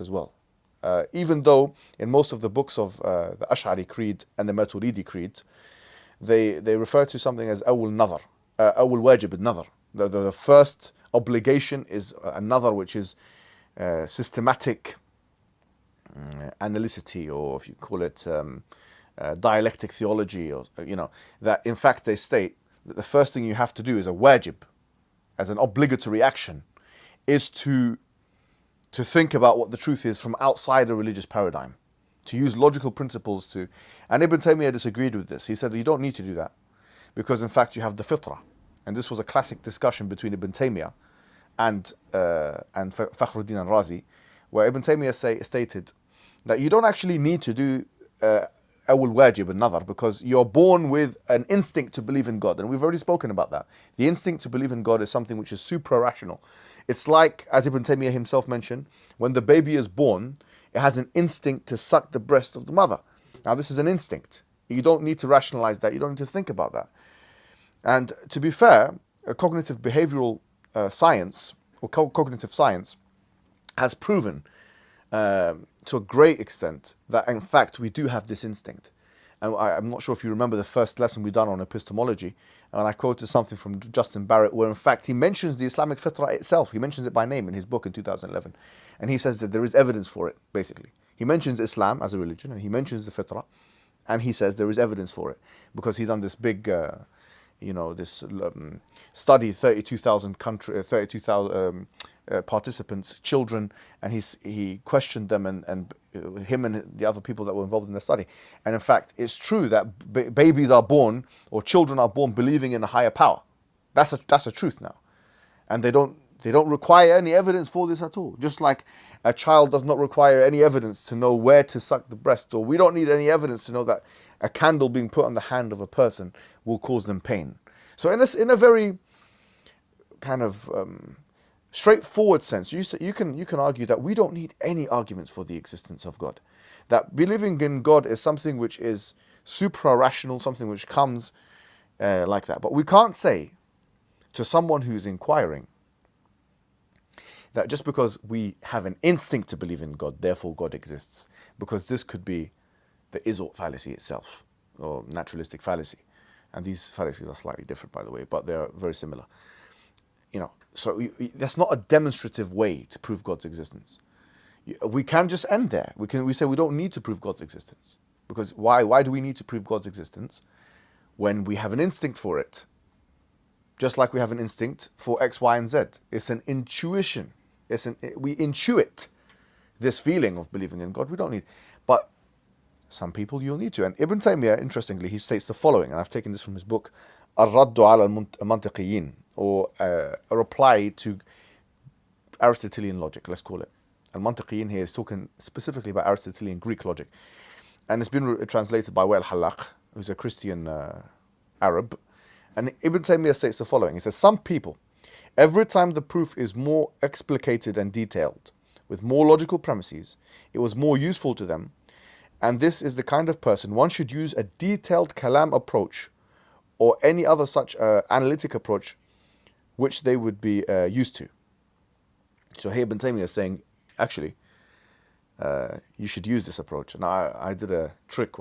as well. Even though in most of the books of the Ash'ari creed and the Maturidi creed, they refer to something as awul nadar, awul wajib al-nadar. The first obligation is another, which is systematic analyticity, or if you call it dialectic theology, or that in fact they state that the first thing you have to do is a wajib, as an obligatory action, is to think about what the truth is from outside a religious paradigm, to use logical principles to. And Ibn Taymiyyah disagreed with this. He said you don't need to do that, because in fact you have the fitrah. And this was a classic discussion between Ibn Taymiyyah and Fakhruddin al-Razi, where Ibn Taymiyyah stated that you don't actually need to do awul wajib and nadar, because you're born with an instinct to believe in God. And we've already spoken about that. The instinct to believe in God is something which is supra-rational. It's like, as Ibn Taymiyyah himself mentioned, when the baby is born, it has an instinct to suck the breast of the mother. Now this is an instinct. You don't need to rationalize that. You don't need to think about that. And to be fair, a cognitive behavioral science, or cognitive science, has proven to a great extent that in fact we do have this instinct. And I'm not sure if you remember the first lesson we done on epistemology, and I quoted something from Justin Barrett, where in fact he mentions the Islamic fitrah itself. He mentions it by name in his book in 2011. And he says that there is evidence for it, basically. He mentions Islam as a religion, and he mentions the fitrah, and he says there is evidence for it, because he done this big study, 32,000 participants, children, and he questioned them, and him and the other people that were involved in the study. And in fact, it's true that babies are born, or children are born, believing in a higher power. That's a truth now, and they don't require any evidence for this at all. Just like a child does not require any evidence to know where to suck the breast, or we don't need any evidence to know that a candle being put on the hand of a person will cause them pain. So in a very kind of straightforward sense, you can argue that we don't need any arguments for the existence of God. That believing in God is something which is supra-rational, something which comes like that. But we can't say to someone who's inquiring that just because we have an instinct to believe in God, therefore God exists. Because this could be the Izort fallacy itself, or naturalistic fallacy. And these fallacies are slightly different, by the way, but they're very similar. So that's not a demonstrative way to prove God's existence. We can just end there. We say we don't need to prove God's existence. Because why do we need to prove God's existence when we have an instinct for it? Just like we have an instinct for X, Y, and Z. It's an intuition. We intuit this feeling of believing in God. We don't need. But some people you'll need to. And Ibn Taymiyyah, interestingly, he states the following, and I've taken this from his book, Ar-Raddu ala al-Mantiqiyin, or a reply to Aristotelian logic, let's call it. Al-Mantiqiyin here is talking specifically about Aristotelian Greek logic. And it's been translated by Wael Halaq, who's a Christian Arab. And Ibn Taymiyyah states the following. He says, some people, every time the proof is more explicated and detailed, with more logical premises, it was more useful to them. And this is the kind of person one should use a detailed kalam approach or any other such analytic approach which they would be used to. So here Ibn Taymiyyah is saying, actually, you should use this approach. And I did a trick